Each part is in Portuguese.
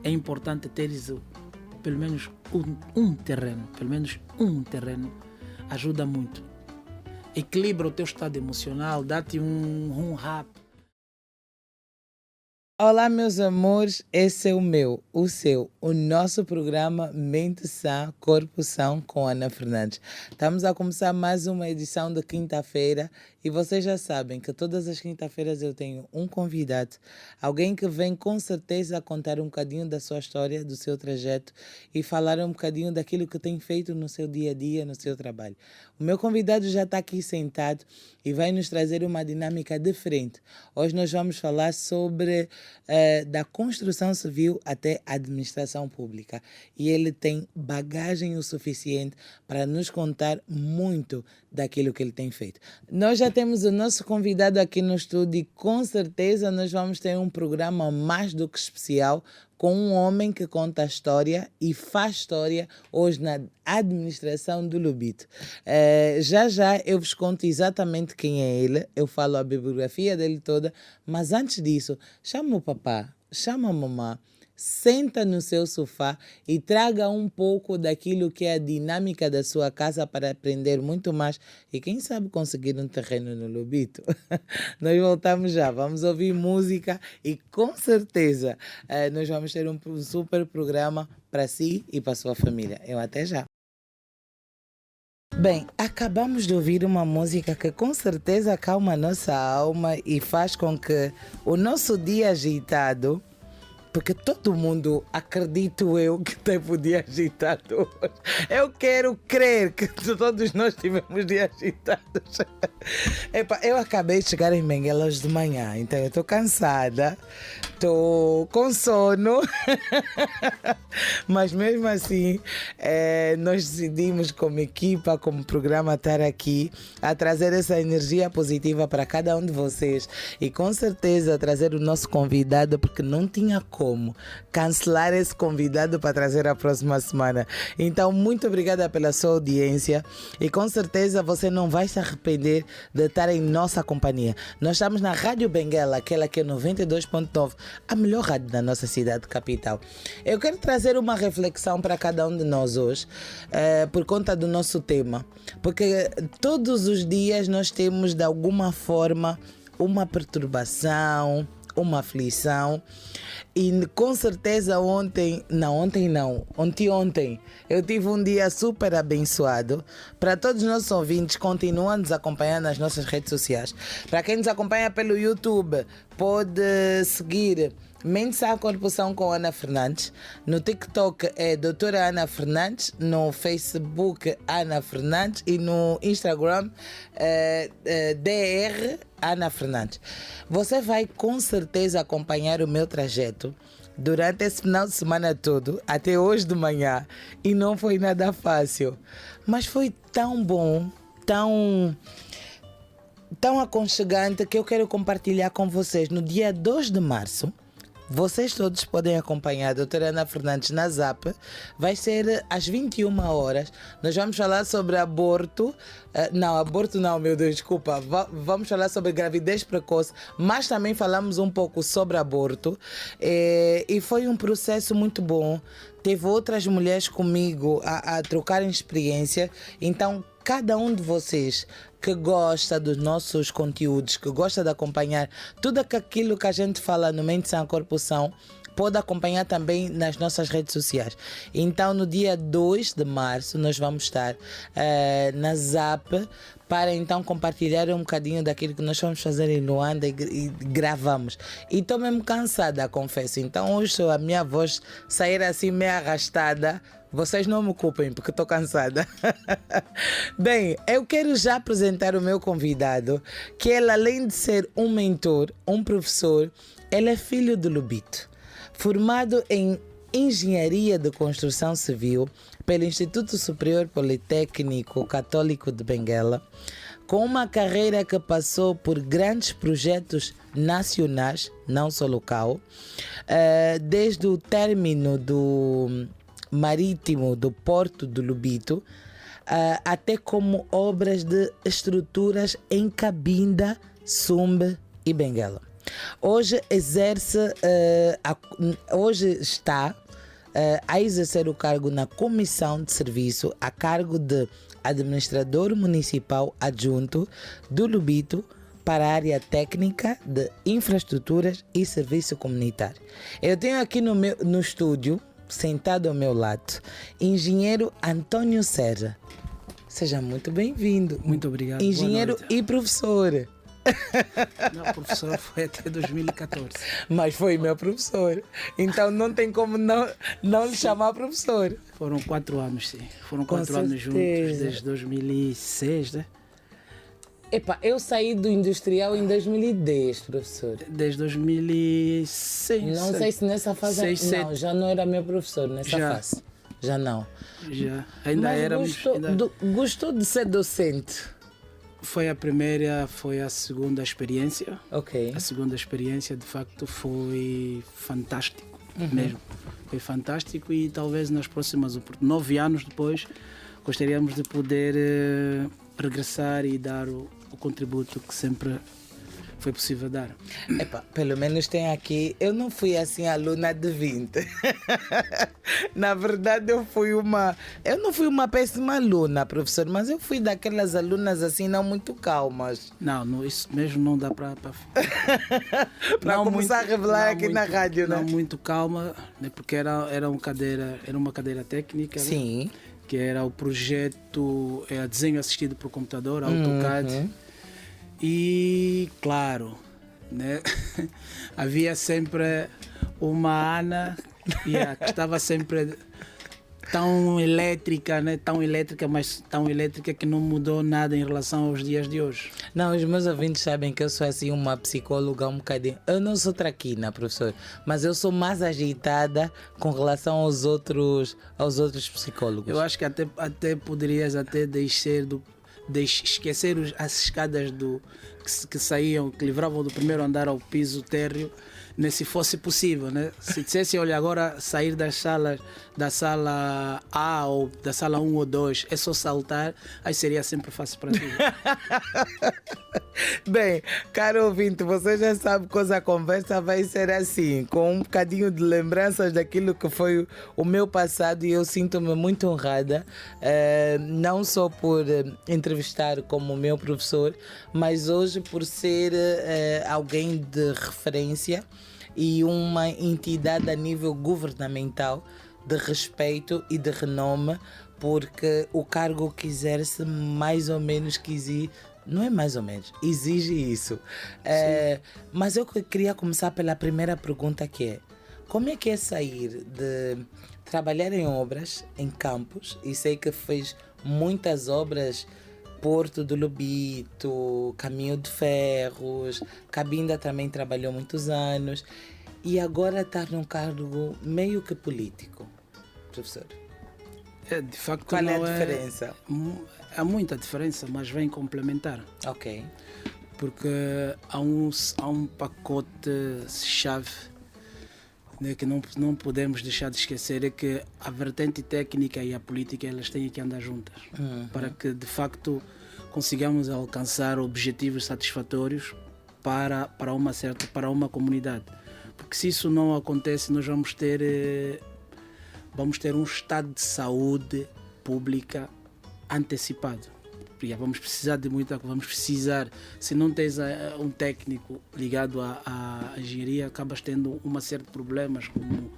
é importante teres pelo menos um terreno. Pelo menos um terreno ajuda muito. Equilibra o teu estado emocional, dá-te um rap. Olá, meus amores, esse é o seu, o nosso programa Mente Sã, Corpo São com Ana Fernandes. Estamos a começar mais uma edição de quinta-feira e vocês já sabem que todas as quinta-feiras eu tenho um convidado, alguém que vem com certeza contar um bocadinho da sua história, do seu trajeto e falar um bocadinho daquilo que tem feito no seu dia a dia, no seu trabalho. O meu convidado já está aqui sentado e vai nos trazer uma dinâmica diferente. Hoje nós vamos falar sobre da construção civil até a administração pública. E ele tem bagagem o suficiente para nos contar muito daquilo que ele tem feito. Nós já temos o nosso convidado aqui no estúdio e com certeza nós vamos ter um programa mais do que especial com um homem que conta a história e faz história hoje na administração do Lubito. Já eu vos conto exatamente quem é ele, eu falo a bibliografia dele toda, mas antes disso, chama o papá, chama a mamã, senta no seu sofá e traga um pouco daquilo que é a dinâmica da sua casa para aprender muito mais e quem sabe conseguir um terreno no Lubito. Nós voltamos já, vamos ouvir música e com certeza nós vamos ter um super programa para si e para a sua família. Eu até já. Bem, acabamos de ouvir uma música que com certeza acalma a nossa alma e faz com que o nosso dia agitado, porque todo mundo, acredito eu, que teve o dia agitado hoje. Eu quero crer que todos nós tivemos dias agitados. Epa, eu acabei de chegar em Benguela hoje de manhã, então eu estou cansada, estou com sono, mas mesmo assim nós decidimos como equipa, como programa, estar aqui a trazer essa energia positiva para cada um de vocês e com certeza trazer o nosso convidado, porque não tinha como cancelar esse convidado para trazer a próxima semana. Então, muito obrigada pela sua audiência e com certeza você não vai se arrepender de estar em nossa companhia. Nós estamos na Rádio Benguela, aquela que é 92.9, a melhor rádio da nossa cidade capital. Eu quero trazer uma reflexão para cada um de nós hoje, por conta do nosso tema, porque todos os dias nós temos de alguma forma uma perturbação, uma aflição e com certeza ontem eu tive um dia super abençoado. Para todos os nossos ouvintes, continuam nos acompanhando nas nossas redes sociais. Para quem nos acompanha pelo YouTube, pode seguir Mente Sã Corpo São com Ana Fernandes. No TikTok é Doutora Ana Fernandes, no Facebook Ana Fernandes e no Instagram DR Ana Fernandes. Você vai com certeza acompanhar o meu trajeto durante esse final de semana todo, até hoje de manhã, e não foi nada fácil, mas foi tão bom, tão aconchegante que eu quero compartilhar com vocês. No dia 2 de março, vocês todos podem acompanhar a doutora Ana Fernandes na Zap. Vai ser às 21 horas. Nós vamos falar sobre aborto. Desculpa. Vamos falar sobre gravidez precoce, mas também falamos um pouco sobre aborto. E foi um processo muito bom. Teve outras mulheres comigo a trocarem experiência. Então, cada um de vocês que gosta dos nossos conteúdos, que gosta de acompanhar tudo aquilo que a gente fala no Mente Sã Corpo São, pode acompanhar também nas nossas redes sociais. Então, no dia 2 de março, nós vamos estar na Zap para então compartilhar um bocadinho daquilo que nós vamos fazer em Luanda e gravamos. E estou mesmo cansada, confesso. Então, hoje, se a minha voz sair assim meio arrastada, vocês não me culpem, porque estou cansada. Bem, eu quero já apresentar o meu convidado, que ele, além de ser um mentor, um professor, ele é filho do Lubito. Formado em Engenharia de Construção Civil pelo Instituto Superior Politécnico Católico de Benguela, com uma carreira que passou por grandes projetos nacionais, não só local, desde o término do marítimo do Porto do Lubito, até como obras de estruturas em Cabinda, Sumbe e Benguela. Hoje hoje está a exercer o cargo na Comissão de Serviço a cargo de Administrador Municipal Adjunto do Lubito para a área técnica de infraestruturas e serviço comunitário. Eu tenho aqui no estúdio, sentado ao meu lado, engenheiro Antônio Serra. Seja muito bem-vindo. Muito obrigado. Engenheiro e professor. Não, professor foi até 2014. Mas foi meu professor. Então não tem como não lhe chamar professor. Foram 4 anos, sim. Foram 4 anos juntos, desde 2006, né? Epa, eu saí do industrial em 2010, professor. Desde 2006. Não sei se nessa fase... Não, já não era meu professor nessa fase. Já não. Já. Ainda éramos... Gostou de ser docente? Foi a primeira, foi a segunda experiência. Ok. A segunda experiência, de facto, foi fantástico mesmo. Foi fantástico e talvez nas próximas 9 anos depois gostaríamos de poder regressar e dar o contributo que sempre foi possível dar. Epa, pelo menos tem aqui... Eu não fui assim aluna de 20. Na verdade, eu não fui uma péssima aluna, professor, mas eu fui daquelas alunas assim não muito calmas. Não, isso mesmo não dá para para começar a revelar aqui na rádio, né? Não muito calma, né? Porque era uma cadeira técnica. Sim. Né? Que era o projeto desenho assistido por computador, AutoCAD. E, claro, né? Havia sempre uma Ana que estava sempre tão elétrica, né? Mas tão elétrica que não mudou nada em relação aos dias de hoje. Não, os meus ouvintes sabem que eu sou assim uma psicóloga um bocadinho. Eu não sou traquina, professor, mas eu sou mais agitada com relação aos outros psicólogos. Eu acho que até poderias esquecer as escadas que saíam, que livravam do primeiro andar ao piso térreo, né, se fosse possível, né? Se dissesse, olha, agora sair da sala A ou da sala 1 ou 2 é só saltar, aí seria sempre fácil para ti. Bem, caro ouvinte, você já sabe que a conversa vai ser assim, com um bocadinho de lembranças daquilo que foi o meu passado, e eu sinto-me muito honrada, não só por entrevistar como meu professor, mas hoje por ser alguém de referência e uma entidade a nível governamental de respeito e de renome, porque o cargo que exerce mais ou menos não é mais ou menos, exige isso. Mas eu queria começar pela primeira pergunta, que é: como é que é sair de trabalhar em obras, em campos, e sei que fez muitas obras, Porto do Lubito, Caminho de Ferros, Cabinda também trabalhou muitos anos, e agora está num cargo meio que político, professor? De facto, qual é a diferença? Há muita diferença, mas vem complementar. Ok. Porque há um pacote-chave, né, que não podemos deixar de esquecer, é que a vertente técnica e a política, elas têm que andar juntas, para que de facto consigamos alcançar objetivos satisfatórios para uma comunidade. Porque se isso não acontece, nós vamos ter um estado de saúde pública antecipado. Vamos precisar de muita coisa, vamos precisar, se não tens um técnico ligado à engenharia, acabas tendo uma série de problemas, como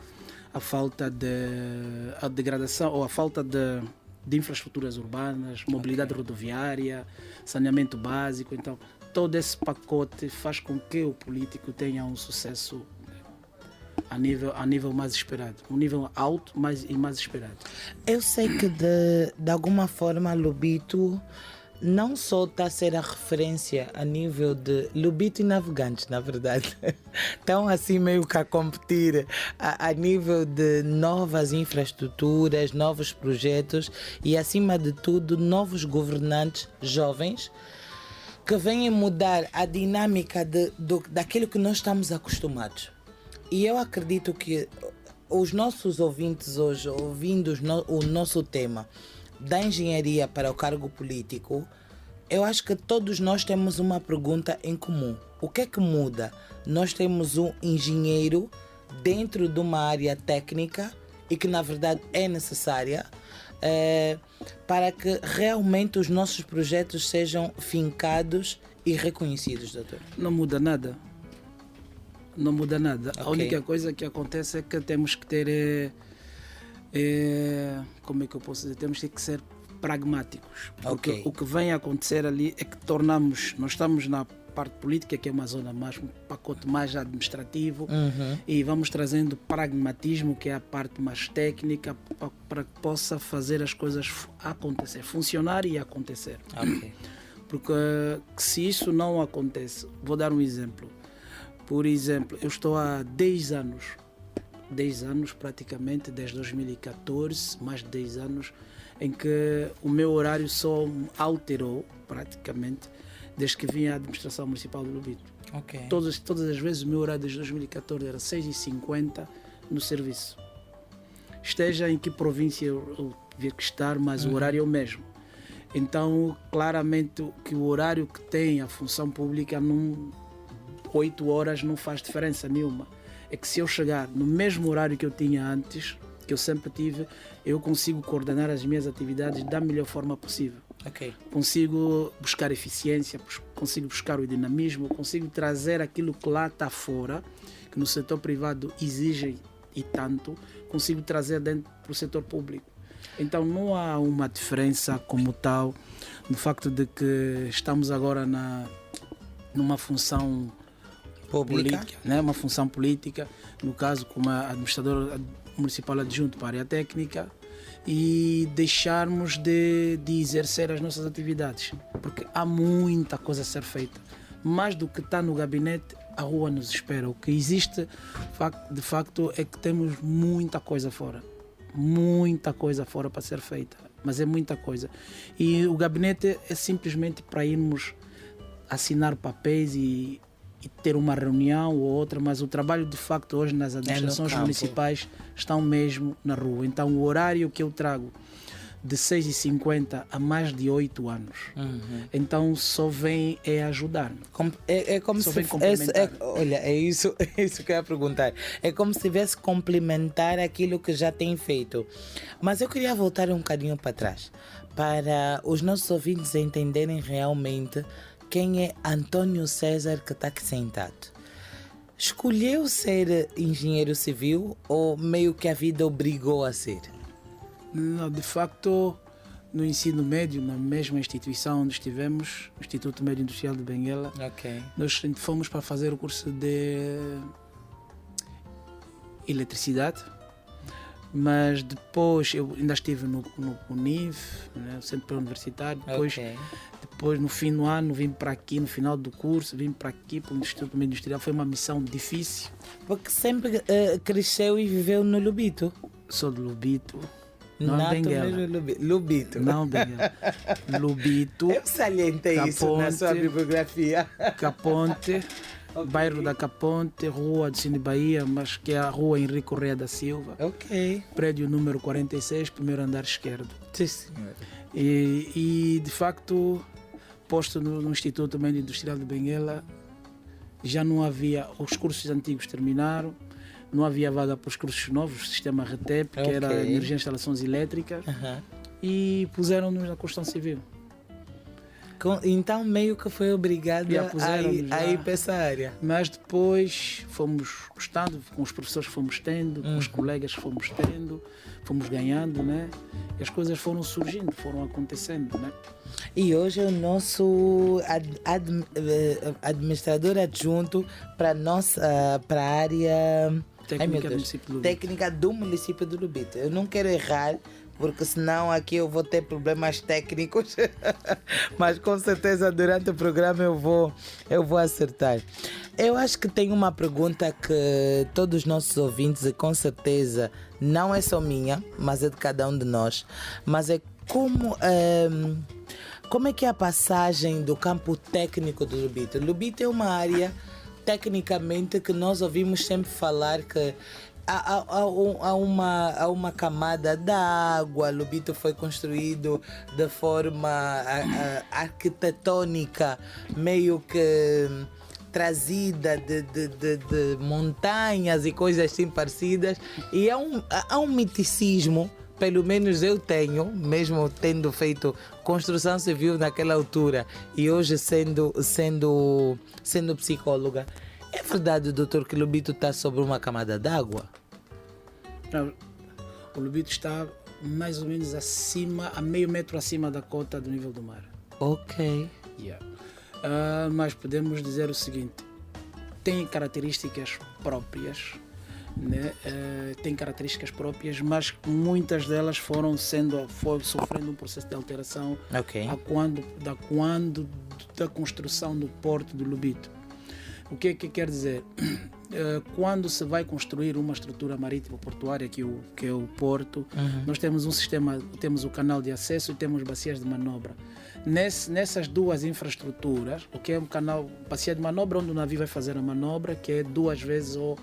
a degradação ou a falta de infraestruturas urbanas, mobilidade rodoviária, saneamento básico. Então, todo esse pacote faz com que o político tenha um sucesso a nível mais esperado, um nível alto e mais esperado. Eu sei que de alguma forma Lubito não só está a ser a referência a nível de Lubito e Navegantes, na verdade, estão assim meio que a competir a nível de novas infraestruturas, novos projetos e, acima de tudo, novos governantes jovens que vêm mudar a dinâmica daquilo que nós estamos acostumados. E eu acredito que os nossos ouvintes hoje, ouvindo o nosso tema da engenharia para o cargo político, eu acho que todos nós temos uma pergunta em comum. O que é que muda? Nós temos um engenheiro dentro de uma área técnica e que na verdade é necessária para que realmente os nossos projetos sejam fincados e reconhecidos, doutor. Não muda nada. Não muda nada. Ok. A única coisa que acontece é que temos que ter, como é que eu posso dizer? Temos que ser pragmáticos. Porque Ok. o que vem a acontecer ali é que nós estamos na parte política, que é uma zona mais, um pacote mais administrativo, e vamos trazendo pragmatismo, que é a parte mais técnica, para que possa fazer as coisas acontecer, funcionar e acontecer. Ok. Porque se isso não acontece, vou dar um exemplo. Por exemplo, eu estou há 10 anos praticamente, desde 2014, mais de 10 anos, em que o meu horário só alterou praticamente desde que vim à administração municipal de Lubito. Ok. Todas as vezes o meu horário desde 2014 era 6h50 no serviço. Esteja em que província eu tiver que estar, mas o horário é o mesmo. Então, claramente, que o horário que tem a função pública, 8 horas não faz diferença nenhuma. É que se eu chegar no mesmo horário que eu tinha antes, que eu sempre tive, eu consigo coordenar as minhas atividades da melhor forma possível. Ok. Consigo buscar eficiência, consigo buscar o dinamismo, consigo trazer aquilo que lá está fora, que no setor privado exige e tanto, consigo trazer dentro do setor público. Então não há uma diferença como tal no facto de que estamos agora numa função política, né? Uma função política, no caso como administrador municipal adjunto para a área técnica, e deixarmos de exercer as nossas atividades, porque há muita coisa a ser feita. Mais do que está no gabinete, a rua nos espera. O que existe, de facto, é que temos muita coisa fora para ser feita, mas é muita coisa. E o gabinete é simplesmente para irmos assinar papéis e ter uma reunião ou outra, mas o trabalho de facto hoje nas administrações municipais estão mesmo na rua. Então o horário que eu trago de 6h50 há mais de 8 anos, então só vem ajudar. É como só se olha, é isso que eu ia perguntar. É como se tivesse complementar aquilo que já tem feito. Mas eu queria voltar um bocadinho para trás, para os nossos ouvintes entenderem realmente quem é Antônio César que está aqui sentado. Escolheu ser engenheiro civil ou meio que a vida obrigou a ser? Não, de facto, no ensino médio, na mesma instituição onde estivemos, o Instituto Médio Industrial de Benguela, nós fomos para fazer o curso de eletricidade, mas depois eu ainda estive no UNIV, né, Centro Pré-Universitário, depois no fim do ano vim para aqui, no final do curso, vim para aqui para o Instituto Médio Industrial. Foi uma missão difícil. Porque sempre cresceu e viveu no Lubito? Sou de Lubito. Não Benguela. Lubito. Não Benguela. Lubito. Eu salientei isso na sua bibliografia. Caponte, bairro da Caponte, rua de Cine Bahia, mas que é a rua Henrique Correia da Silva. Prédio número 46, primeiro andar esquerdo. Sim, senhor. E de facto, posto no Instituto Médio Industrial de Benguela, já não havia, os cursos antigos terminaram, não havia vaga para os cursos novos, o sistema RETEP, que era Energia e Instalações Elétricas, e puseram-nos na construção civil. Então meio que foi obrigado a ir para essa área. Mas depois fomos gostando, com os professores que fomos tendo, com os colegas que fomos tendo, fomos ganhando, né? E as coisas foram surgindo, foram acontecendo, né? E hoje é o nosso administrador adjunto para a área técnica do município de Lubito. Eu não quero errar, porque senão aqui eu vou ter problemas técnicos, mas com certeza durante o programa eu vou acertar. Eu acho que tem uma pergunta que todos os nossos ouvintes, e com certeza não é só minha, mas é de cada um de nós, mas é como é que é a passagem do campo técnico do Lubito? Lubito é uma área tecnicamente que nós ouvimos sempre falar que há uma camada d'água. Lubito foi construído de forma arquitetônica meio que trazida de montanhas e coisas assim parecidas. E há um miticismo, pelo menos eu tenho, mesmo tendo feito construção civil naquela altura e hoje sendo psicóloga. É verdade, doutor, que o Lubito está sobre uma camada d'água? Não, o Lubito está mais ou menos acima, a meio metro acima da cota do nível do mar. Ok. Yeah. Mas podemos dizer o seguinte: tem características próprias, né? Tem características próprias, mas muitas delas foram sofrendo um processo de alteração da construção do porto do Lubito. O que quer dizer? Quando se vai construir uma estrutura marítima portuária, que é o porto, nós temos um sistema, temos o canal de acesso e temos bacias de manobra. Nessas duas infraestruturas, o que é um canal, bacia de manobra, onde o navio vai fazer a manobra, que é 2 vezes ou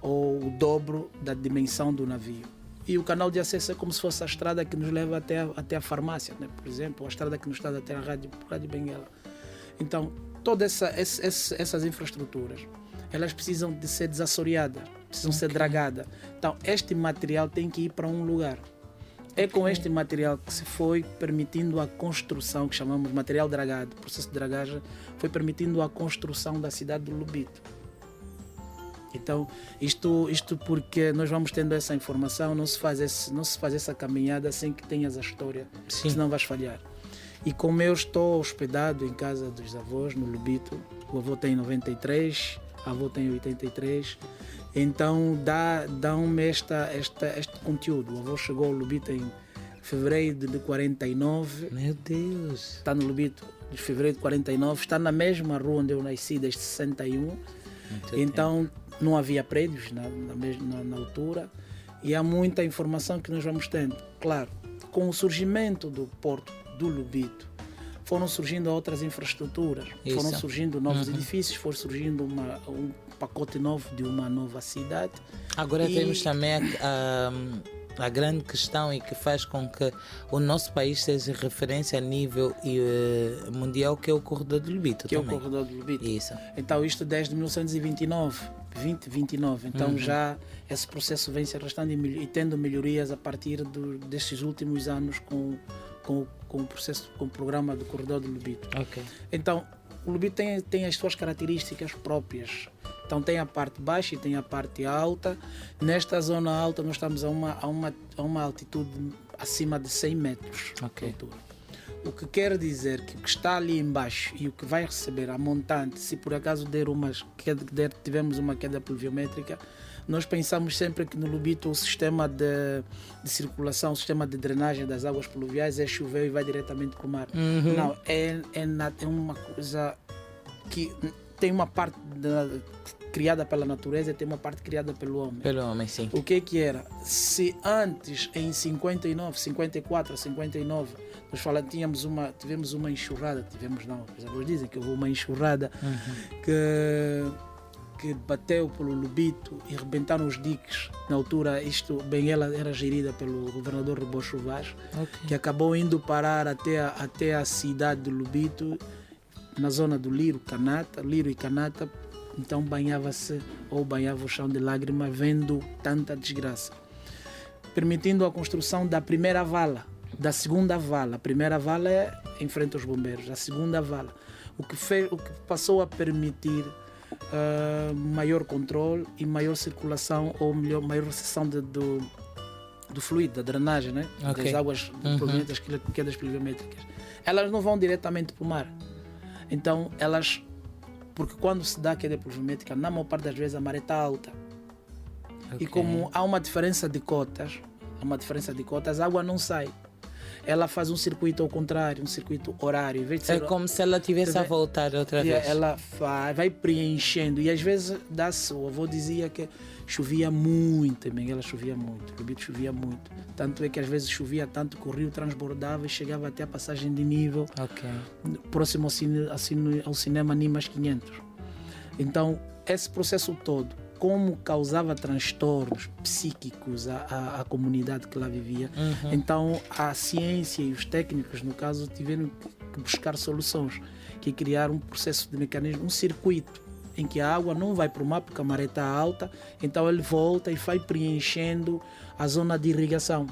o dobro da dimensão do navio. E o canal de acesso é como se fosse a estrada que nos leva até a farmácia, né? Por exemplo, a estrada que nos está até a Rádio Benguela. Então, todas essas infraestruturas, elas precisam de ser desassoreadas, precisam ser dragadas. Então, este material tem que ir para um lugar. É com este material que se foi permitindo a construção, que chamamos de material dragado, processo de dragagem, foi permitindo a construção da cidade do Lubito. Então, isto porque nós vamos tendo essa informação, não se faz essa caminhada sem que tenhas a história, senão vais falhar. E como eu estou hospedado em casa dos avós, no Lubito, o avô tem 93, a avó tem 83, então dão-me este conteúdo. O avô chegou ao Lubito em fevereiro de 49. Meu Deus! Está no Lubito de fevereiro de 49, está na mesma rua onde eu nasci, desde 61. Então não havia prédios na altura e há muita informação que nós vamos tendo. Claro, com o surgimento do porto do Lubito, foram surgindo outras infraestruturas, foram surgindo novos edifícios, foi surgindo um pacote novo de uma nova cidade. Agora temos também a grande questão e que faz com que o nosso país seja referência a nível mundial, que é o Corredor do Lubito. É o Corredor do Lubito. Isso. Então isto desde 1929. Então já esse processo vem se arrastando e tendo melhorias a partir destes últimos anos com o programa do Corredor do Lubito. Okay. Então o Lubito tem as suas características próprias. Então tem a parte baixa e tem a parte alta. Nesta zona alta nós estamos a uma altitude acima de 100 metros de altura. O que quer dizer que o que está ali embaixo e o que vai receber a montante, se por acaso tivermos uma queda pluviométrica, nós pensamos sempre que no Lubito o sistema de circulação, o sistema de drenagem das águas pluviais é chover e vai diretamente para o mar. Não, é uma coisa que tem uma parte criada pela natureza e tem uma parte criada pelo homem. Pelo homem, sim. O que era? Se antes, em 59, 54, 59, nós tivemos uma enxurrada, os avós dizem que houve uma enxurrada que bateu pelo Lubito e rebentaram os diques. Na altura, Benguela era gerida pelo governador Rebocho Vaz, que acabou indo parar até a cidade de Lubito, na zona do Liro e Canata. Então banhava o chão de lágrimas vendo tanta desgraça, permitindo a construção da primeira vala, da segunda vala. A primeira vala é em frente aos bombeiros, a segunda vala, o que passou a permitir maior controle e maior circulação, ou melhor, maior recepção do fluido, da drenagem, né? Das águas das quedas pluviométricas. Elas não vão diretamente para o mar. Então porque quando se dá queda pluviométrica, na maior parte das vezes a maré está alta. E como há uma diferença de cotas, a água não sai. Ela faz um circuito ao contrário, um circuito horário. Em vez de ser, como se ela tivesse a voltar outra vez. Ela vai preenchendo. E às vezes o avô dizia que chovia muito, ela chovia muito, o Lubito chovia muito. Tanto é que às vezes chovia tanto que o rio transbordava e chegava até a passagem de nível, próximo ao cinema Nimas 500. Então, esse processo todo, como causava transtornos psíquicos à comunidade que lá vivia, então a ciência e os técnicos, no caso, tiveram que buscar soluções, que criaram um processo de mecanismo, um circuito em que a água não vai para o mar porque a maré está alta, então ele volta e vai preenchendo a zona de irrigação.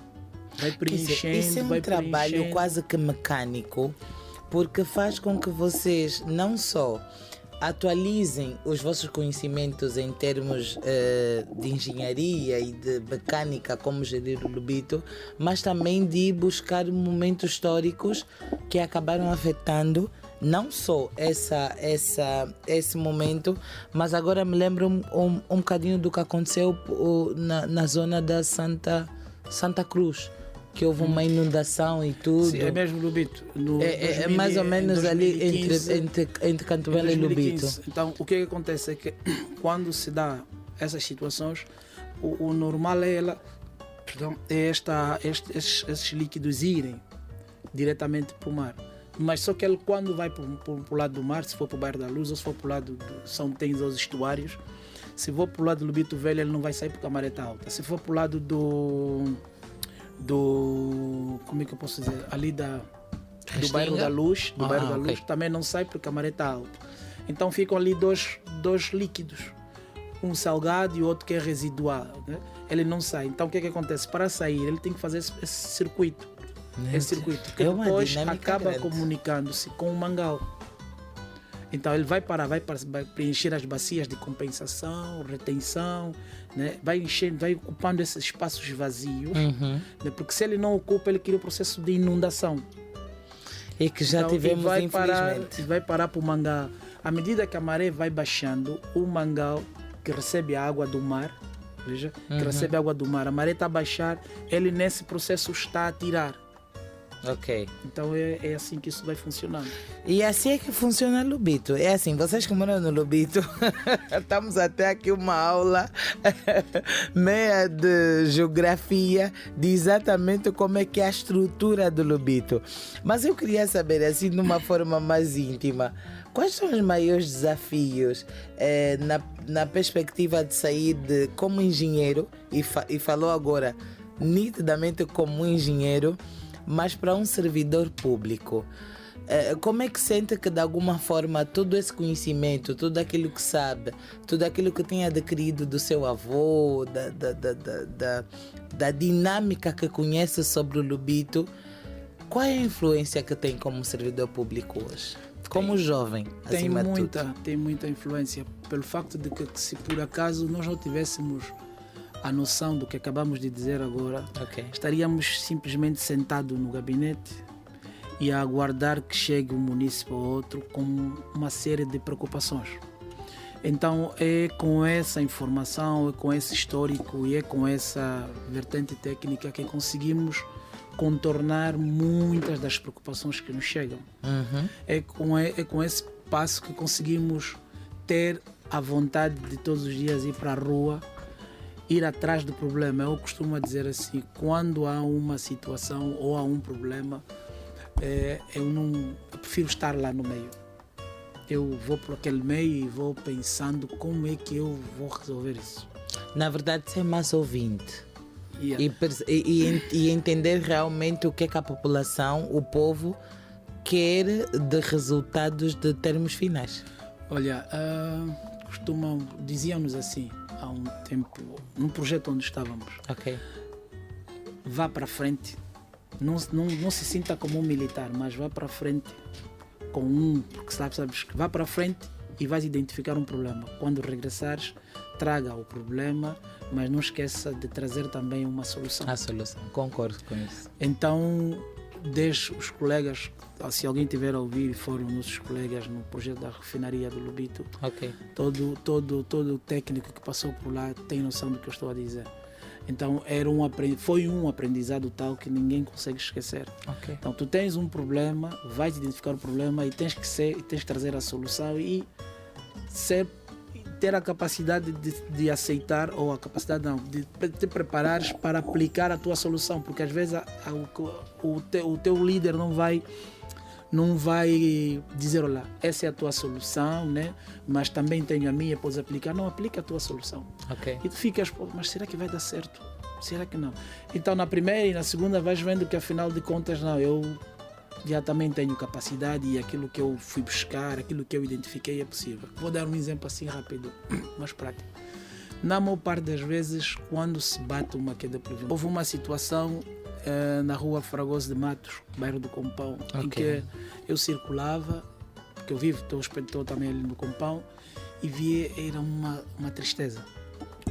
Vai preenchendo, isso é um trabalho quase que mecânico, porque faz com que vocês não só atualizem os vossos conhecimentos em termos de engenharia e de mecânica, como gerir o lubito, mas também de buscar momentos históricos que acabaram afetando não só esse momento, mas agora me lembro um bocadinho do que aconteceu na zona da Santa Cruz, que houve uma inundação e tudo. Sim, é mesmo Lubito. É mais ou menos ali entre Cantuvela e Lubito. Então, o que acontece é que quando se dá essas situações, o normal é esses líquidos irem diretamente para o mar. Mas só que ele, quando vai para o lado do mar, se for para o Bairro da Luz ou se for para o lado tem os estuários, se for para o lado do Lubito Velho, ele não vai sair porque a maré está alta. Se for para o lado do como é que eu posso dizer, ali do Bairro da Luz, Luz, também não sai porque a maré está alta. Então ficam ali dois líquidos, um salgado e outro que é residual, né? Ele não sai. Então o que acontece? Para sair ele tem que fazer esse circuito. Esse circuito que depois acaba comunicando-se com o mangal. Então ele vai preencher as bacias de compensação, retenção, né? Vai enchendo, vai ocupando esses espaços vazios, né? Porque se ele não ocupa, ele cria o processo de inundação. E que já tivemos, infelizmente. Vai parar para o mangal. À medida que a maré vai baixando, o mangal que recebe a água do mar, veja, que recebe a água do mar, a maré está a baixar, ele nesse processo está a tirar. Ok. Então é assim que isso vai funcionando. E assim é que funciona o Lubito. É assim, vocês que moram no Lubito, estamos até aqui uma aula meia de geografia de exatamente como é que é a estrutura do Lubito. Mas eu queria saber, assim, de uma forma mais íntima, quais são os maiores desafios na perspectiva de sair como engenheiro, e falou agora nitidamente como engenheiro, mas para um servidor público. Como é que sente que de alguma forma todo esse conhecimento, tudo aquilo que sabe, tudo aquilo que tem adquirido do seu avô, da dinâmica que conhece sobre o Lubito, qual é a influência que tem como servidor público hoje? Como jovem, acima de tudo. Tem muita influência, pelo facto de que se por acaso nós não tivéssemos a noção do que acabamos de dizer agora, estaríamos simplesmente sentados no gabinete e a aguardar que chegue um munícipe ou outro com uma série de preocupações. Então é com essa informação, é com esse histórico e é com essa vertente técnica que conseguimos contornar muitas das preocupações que nos chegam. É com esse passo que conseguimos ter a vontade de todos os dias ir para a rua, ir atrás do problema. Eu costumo dizer assim, quando há uma situação ou há um problema, eu prefiro estar lá no meio. Eu vou por aquele meio e vou pensando como é que eu vou resolver isso. Na verdade, ser mais ouvinte. E entender realmente o que é que a população, o povo, quer de resultados de termos finais. Olha, diziam-nos assim, há um tempo, num projeto onde estávamos. Vá para frente, não se sinta como um militar, mas vá para frente porque sabes que vá para frente e vais identificar um problema. Quando regressares, traga o problema, mas não esqueça de trazer também uma solução. A solução, concordo com isso. Então, deixe os colegas, se alguém tiver a ouvir, foram nossos colegas no projeto da refinaria do Lubito. Todo técnico que passou por lá tem noção do que eu estou a dizer. Então foi um aprendizado tal que ninguém consegue esquecer. Então tu tens um problema, vais identificar o problema e tens que trazer a solução e ter a capacidade de aceitar, ou a capacidade de te preparares para aplicar a tua solução, porque às vezes o teu líder não vai dizer, olha, essa é a tua solução, né? Mas também tenho a minha, podes aplicar. Não, aplica a tua solução. E tu ficas, mas será que vai dar certo? Será que não? Então na primeira e na segunda vais vendo que afinal de contas, não, eu já também tenho capacidade e aquilo que eu fui buscar, aquilo que eu identifiquei é possível. Vou dar um exemplo assim rápido, mais prático. Na maior parte das vezes, quando se bate uma queda preventiva, houve uma situação na rua Fragoso de Matos, bairro do Compão, em que eu circulava, porque eu vivo, estou também ali no Compão, e via, era uma tristeza.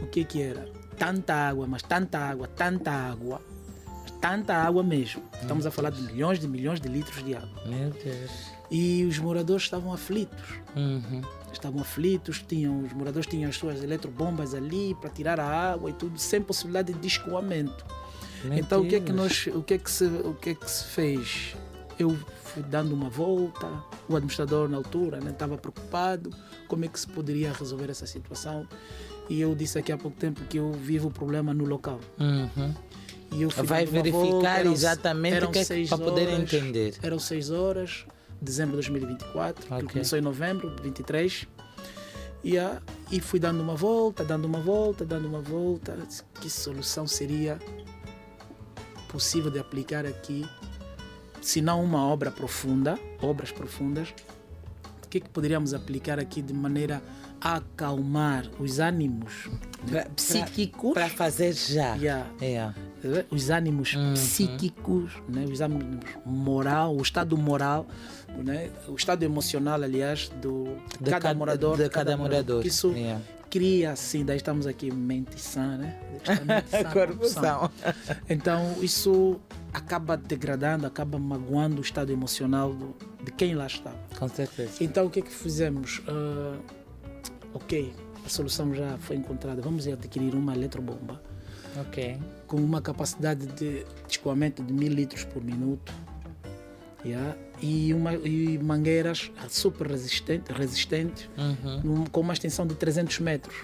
O que era? Tanta água, mas tanta água mesmo. Estamos a falar de milhões de litros de água. Meu Deus. E os moradores estavam aflitos. Estavam aflitos, os moradores tinham as suas eletrobombas ali para tirar a água e tudo, sem possibilidade de escoamento. Então o que é que se fez? Eu fui dando uma volta, o administrador na altura, né, estava preocupado como é que se poderia resolver essa situação. E eu disse aqui há pouco tempo que eu vivo o problema no local. E eu fui vai verificar exatamente o que é para poder entender. Eram 6 horas, dezembro de 2024, que começou em novembro de 23. E fui dando uma volta. Que solução seria possível de aplicar aqui, se não uma obras profundas, o que poderíamos aplicar aqui de maneira a acalmar os ânimos psíquicos? Para fazer já. Os ânimos psíquicos, né? Os ânimos moral, o estado moral, né? O estado emocional, aliás, de cada morador. Isso cria assim, daí estamos aqui mente sã, né? Corpo são. Então isso acaba degradando, acaba magoando o estado emocional de quem lá está. Com certeza. Então o que é que fizemos? A solução já foi encontrada. Vamos adquirir uma eletrobomba com uma capacidade de escoamento de 1000 litros por minuto. E mangueiras super resistentes com uma extensão de 300 metros.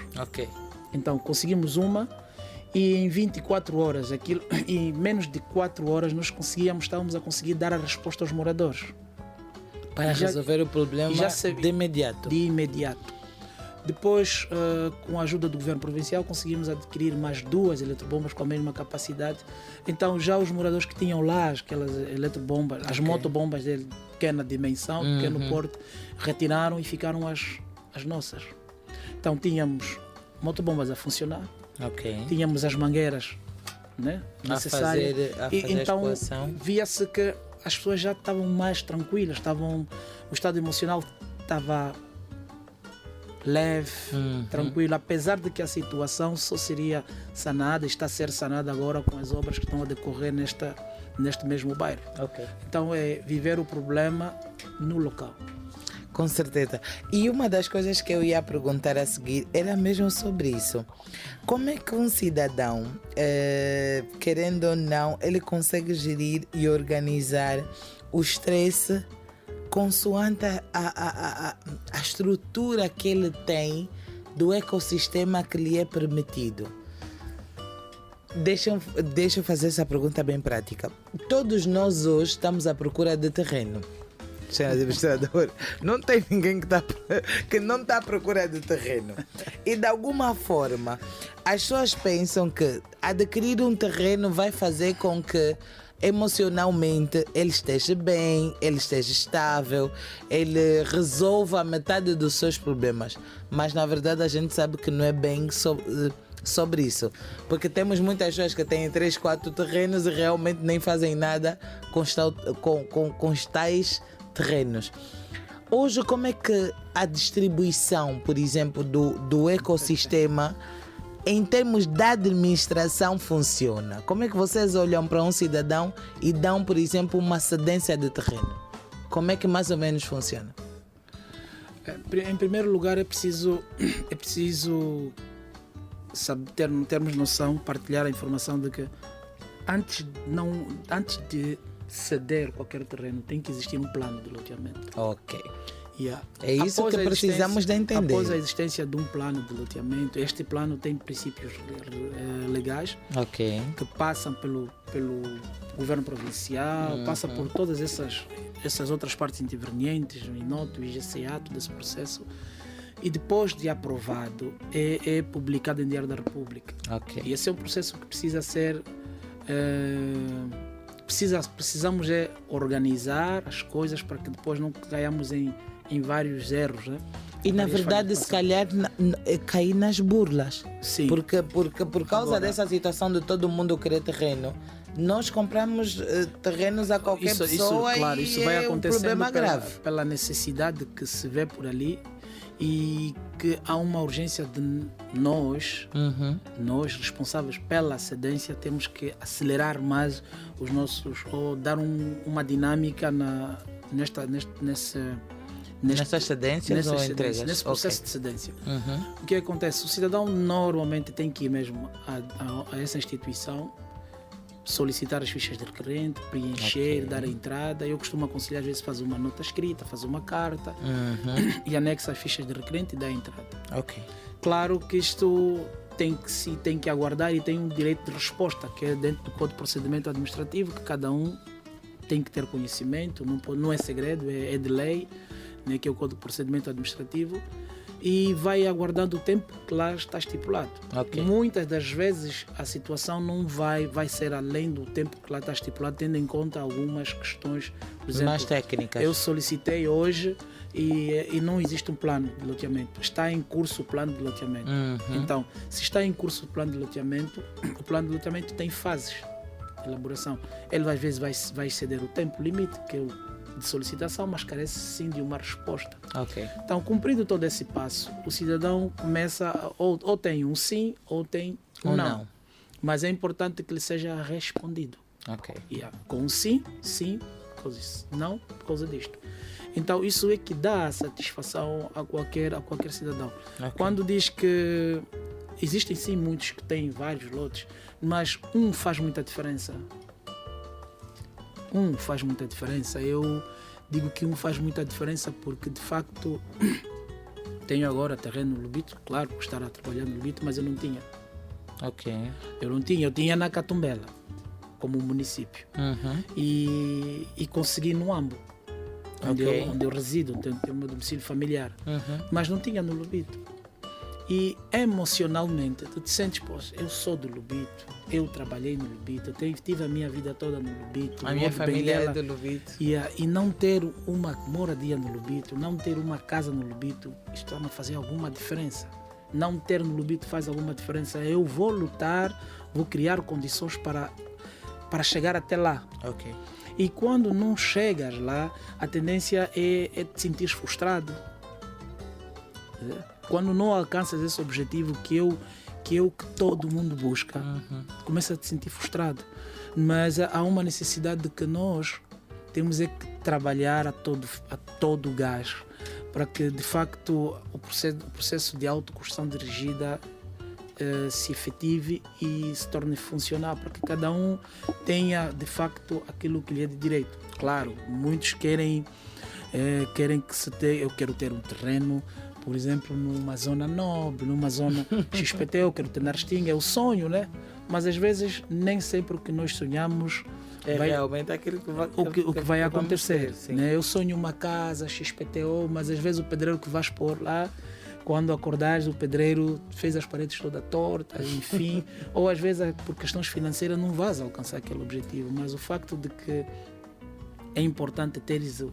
Então conseguimos uma e em 24 horas, em menos de 4 horas, estávamos a conseguir dar a resposta aos moradores. Para resolver o problema de imediato. Depois, com a ajuda do governo provincial, conseguimos adquirir mais 2 eletrobombas com a mesma capacidade. Então, já os moradores que tinham lá aquelas eletrobombas, as motobombas de pequena dimensão, pequeno porte, retiraram e ficaram as nossas. Então, tínhamos motobombas a funcionar, tínhamos as mangueiras, né, necessárias. Então, via-se que as pessoas já estavam mais tranquilas, o estado emocional estava leve, tranquilo, apesar de que a situação só seria sanada, está a ser sanada agora com as obras que estão a decorrer neste mesmo bairro. Então é viver o problema no local. Com certeza. E uma das coisas que eu ia perguntar a seguir era mesmo sobre isso. Como é que um cidadão, querendo ou não, ele consegue gerir e organizar o estresse consoante a estrutura que ele tem do ecossistema que lhe é permitido? Deixa eu fazer essa pergunta bem prática. Todos nós hoje estamos à procura de terreno. Senhor administrador, não tem ninguém que não está à procura de terreno. E de alguma forma, as pessoas pensam que adquirir um terreno vai fazer com que emocionalmente ele esteja bem, ele esteja estável, ele resolva metade dos seus problemas. Mas na verdade a gente sabe que não é bem sobre isso. Porque temos muitas pessoas que têm 3, 4 terrenos e realmente nem fazem nada com os tais terrenos. Hoje, como é que a distribuição, por exemplo, do ecossistema em termos da administração funciona? Como é que vocês olham para um cidadão e dão, por exemplo, uma cedência de terreno? Como é que mais ou menos funciona? Em primeiro lugar, é preciso saber, termos noção, partilhar a informação de que antes de ceder qualquer terreno tem que existir um plano de loteamento. É isso que precisamos de entender. Após a existência de um plano de loteamento, este plano tem princípios legais que passam pelo governo provincial, passa por todas essas outras partes intervenientes, o INOT, o IGCA, todo esse processo. E depois de aprovado, é publicado em Diário da República. E esse é um processo que precisa ser precisamos organizar as coisas para que depois não caiamos em vários erros, né? E na verdade, se calhar, cair nas burlas. Sim. Porque por causa dessa situação de todo mundo querer terreno, nós compramos terrenos a qualquer pessoa claro, e isso vai é um acontecendo problema grave. pela necessidade que se vê por ali e que há uma urgência de nós responsáveis pela cedência, temos que acelerar mais os nossos, ou dar uma dinâmica Nessas cedências ou entregas? Nesse processo de cedência. O que acontece? O cidadão normalmente tem que ir mesmo a essa instituição, solicitar as fichas de requerente, preencher, dar a entrada. Eu costumo aconselhar, às vezes, fazer uma nota escrita, fazer uma carta e anexa as fichas de requerente e dar a entrada. Claro que isto tem que aguardar e tem um direito de resposta, que é dentro do Código de Procedimento Administrativo, que cada um tem que ter conhecimento, não é segredo, é de lei, né, que é o Código de Procedimento Administrativo, e vai aguardando o tempo que lá está estipulado. Muitas das vezes a situação não vai ser além do tempo que lá está estipulado, tendo em conta algumas questões, por exemplo, mais técnicas. Eu solicitei hoje e não existe um plano de loteamento. Está em curso o plano de loteamento. Então, se está em curso o plano de loteamento, o plano de loteamento tem fases de elaboração. Ele às vezes vai exceder o tempo limite, que é o de solicitação, mas carece sim de uma resposta. Então, cumprido todo esse passo, o cidadão começa, ou tem um sim, ou tem um não. Mas é importante que lhe seja respondido. Com um sim, por causa disso. Não, por causa disto. Então, isso é que dá satisfação a qualquer cidadão. Quando diz que existem sim muitos que têm vários lotes, mas um faz muita diferença. Eu digo que um faz muita diferença porque, de facto, tenho agora terreno no Lubito. Claro que estará trabalhando no Lubito, mas eu não tinha. Eu tinha na Catumbela, como município. E consegui no Ambo, onde eu resido, tenho o meu domicílio familiar. Mas não tinha no Lubito. E emocionalmente, tu te sentes, eu sou do Lubito, eu trabalhei no Lubito, tive a minha vida toda no Lubito. A minha família é do Lubito. E não ter uma moradia no Lubito, não ter uma casa no Lubito, isto vai fazer alguma diferença. Não ter no Lubito faz alguma diferença. Eu vou lutar, vou criar condições para chegar até lá. E quando não chegas lá, a tendência é te sentir frustrado. Quando não alcanças esse objetivo que todo mundo busca, começa a te sentir frustrado. Mas há uma necessidade de que nós temos que trabalhar a todo gás para que, de facto, o processo de autoconstrução dirigida se efetive e se torne funcional, para que cada um tenha, de facto, aquilo que lhe é de direito. Claro, muitos querem que se tenha. Eu quero ter um terreno, por exemplo, numa zona nobre, numa zona XPT, eu quero ter na Restinga, é o sonho, né? Mas às vezes nem sempre o que nós sonhamos realmente aquilo que vai acontecer. Ter, né? Eu sonho uma casa XPTO, mas às vezes o pedreiro que vais pôr lá, quando acordares, o pedreiro fez as paredes toda tortas, enfim, ou às vezes por questões financeiras não vais alcançar aquele objetivo, mas o facto de que é importante teres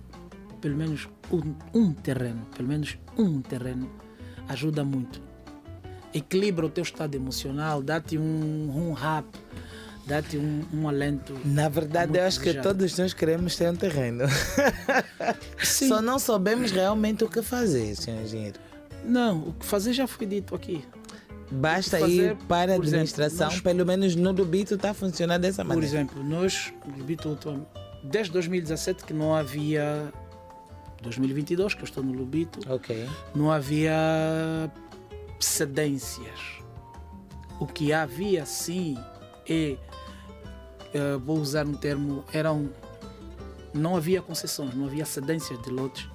pelo menos um terreno, ajuda muito. Equilibra o teu estado emocional, dá-te um rap, dá-te um alento. Na verdade, eu acho que todos nós queremos ter um terreno. Só não sabemos realmente o que fazer, senhor engenheiro. Não, o que fazer já foi dito aqui. Basta ir para a administração, pelo menos no Lubito está a funcionar dessa maneira. Por exemplo, nós, no Lubito, desde 2017 que não havia... 2022, que eu estou no Lubito, não havia cedências. O que havia, sim, vou usar um termo, não havia concessões, não havia cedências de lotes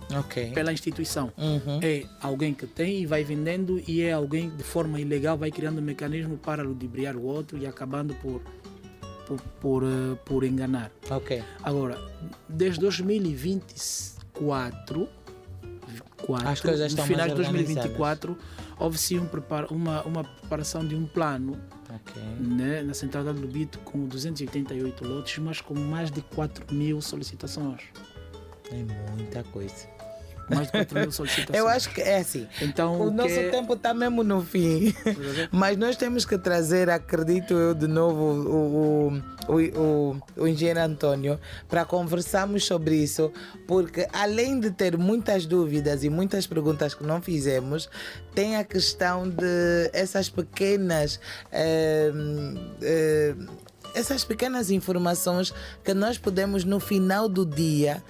pela instituição. É alguém que tem e vai vendendo, e é alguém de forma ilegal vai criando um mecanismo para ludibriar o outro e acabando por enganar. Agora, desde 2024, as coisas no estão final mais de 2024, houve sim uma preparação de um plano né, na centralidade do Lubito, com 288 lotes, mas com mais de 4.000 solicitações. É muita coisa. Mais de 4.000 solicitações. Eu acho que é assim. Então, o nosso tempo está mesmo no fim. Mas nós temos que trazer, acredito eu, de novo o engenheiro Antônio para conversarmos sobre isso, porque além de ter muitas dúvidas e muitas perguntas que não fizemos, tem a questão de essas pequenas informações que nós podemos no final do dia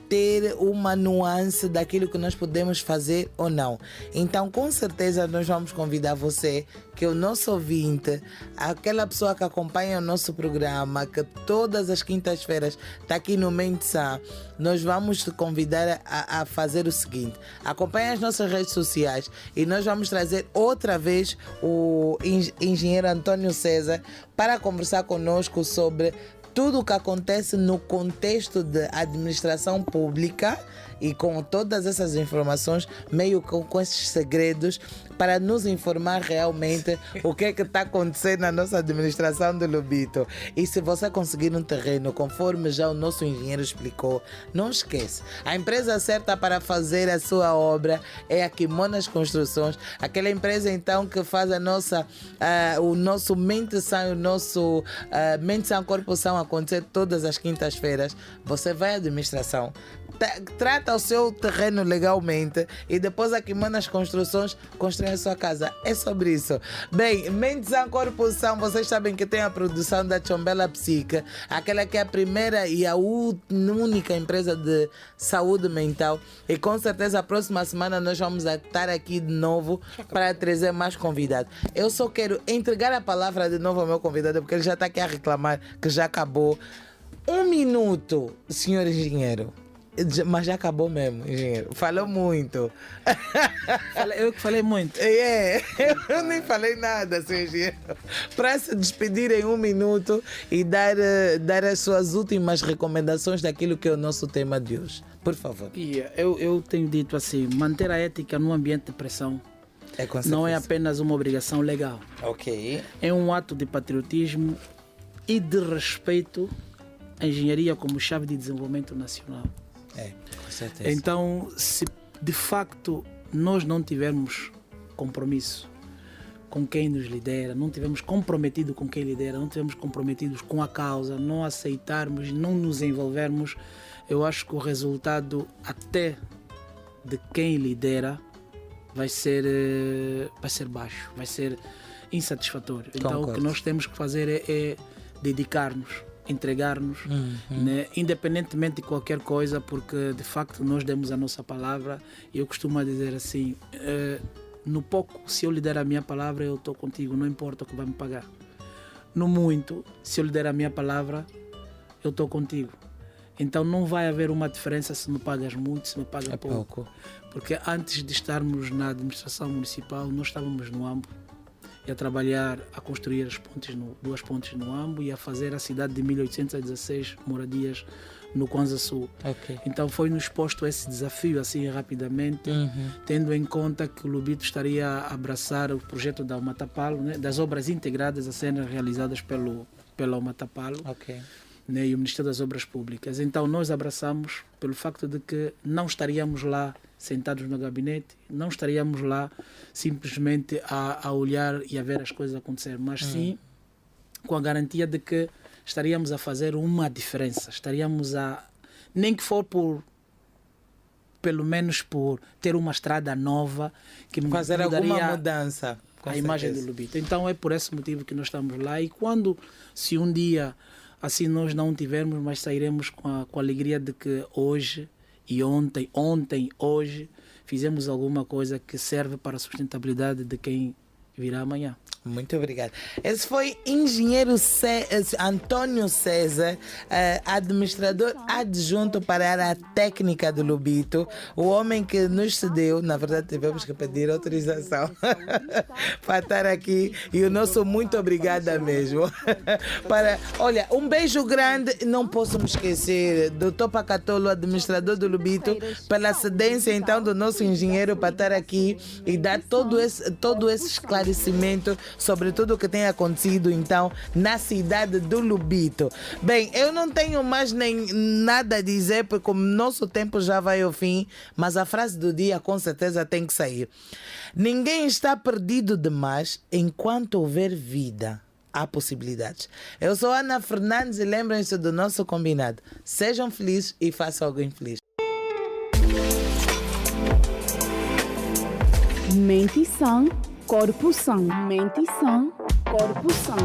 ter uma nuance daquilo que nós podemos fazer ou não. Então, com certeza, nós vamos convidar você, que é o nosso ouvinte, aquela pessoa que acompanha o nosso programa, que todas as quintas-feiras está aqui no Mente Sã. Nós vamos te convidar a fazer o seguinte: acompanhe as nossas redes sociais e nós vamos trazer outra vez o engenheiro Antônio César para conversar conosco sobre tudo o que acontece no contexto de administração pública e com todas essas informações, meio com esses segredos, para nos informar realmente o que está acontecendo na nossa administração do Lubito. E se você conseguir um terreno, conforme já o nosso engenheiro explicou, não esquece. A empresa certa para fazer a sua obra é a Quimonas Construções, aquela empresa então que faz o nosso Mente Sã, o nosso Mente Sã Corpo Sã acontecer todas as quintas-feiras. Você vai à administração, trata o seu terreno legalmente e depois a Quimonas Construções constrói a sua casa. É sobre isso. Bem, Mente Sã Corpo Sã, vocês sabem que tem a produção da Chombela Psique, aquela que é a primeira e a única empresa de saúde mental, e com certeza a próxima semana nós vamos estar aqui de novo para trazer mais convidados. Eu só quero entregar a palavra de novo ao meu convidado, porque ele já está aqui a reclamar que já acabou. 1 minuto, senhor engenheiro. Mas já acabou mesmo, engenheiro. Falou muito. Eu que falei muito. Eu nem falei nada, senhor engenheiro. Para se despedir em 1 minuto e dar as suas últimas recomendações daquilo que é o nosso tema de hoje. Por favor. Eu tenho dito assim: manter a ética num ambiente de pressão não é apenas uma obrigação legal. Ok. É um ato de patriotismo e de respeito à engenharia como chave de desenvolvimento nacional. Com certeza. Então, se de facto nós não tivermos compromisso com quem nos lidera, não tivermos comprometido com quem lidera, não tivermos comprometidos com a causa, não aceitarmos, não nos envolvermos, eu acho que o resultado até de quem lidera vai ser baixo, vai ser insatisfatório. Então, o que nós temos que fazer é dedicar-nos, entregar-nos, né? Independentemente de qualquer coisa, porque de facto nós demos a nossa palavra. E eu costumo dizer assim: no pouco, se eu lhe der a minha palavra, eu estou contigo, não importa o que vai me pagar. No muito, se eu lhe der a minha palavra, eu estou contigo. Então não vai haver uma diferença se me pagas muito, se me pagas pouco. Porque antes de estarmos na administração municipal, nós estávamos no AMBO, e a trabalhar, a construir duas pontes no AMBO e a fazer a cidade de 1816 moradias no Kwanza Sul. Então foi-nos posto esse desafio assim rapidamente, tendo em conta que o Lubito estaria a abraçar o projeto da Umatapalo, né, das obras integradas a serem realizadas pela Umatapalo, né, e o Ministério das Obras Públicas. Então nós abraçamos pelo facto de que não estaríamos lá sentados no gabinete, não estaríamos lá simplesmente a olhar e a ver as coisas acontecer, mas sim com a garantia de que estaríamos a fazer uma diferença, estaríamos a, nem que for pelo menos por ter uma estrada nova que fazer alguma mudança com a imagem do Lubito. Então é por esse motivo que nós estamos lá, e se um dia assim nós não tivermos, mas sairemos com a alegria de que hoje e hoje, fizemos alguma coisa que serve para a sustentabilidade de quem virá amanhã. Muito obrigado. Esse foi engenheiro Antônio César, administrador adjunto para a área técnica do Lubito, o homem que nos cedeu, na verdade tivemos que pedir autorização para estar aqui, e o nosso muito obrigada mesmo. Olha, um beijo grande, não posso me esquecer do Topa Catolo, administrador do Lubito, pela cedência então do nosso engenheiro para estar aqui e dar todo esse esclarecimento sobre tudo o que tem acontecido então na cidade do Lubito. Bem, eu não tenho mais nem nada a dizer, porque o nosso tempo já vai ao fim, mas a frase do dia com certeza tem que sair. Ninguém está perdido demais enquanto houver vida. Há possibilidades. Eu sou Ana Fernandes e lembrem-se do nosso combinado. Sejam felizes e façam alguém feliz. Mente sã, corpo sã. Mente sã, corpo sã.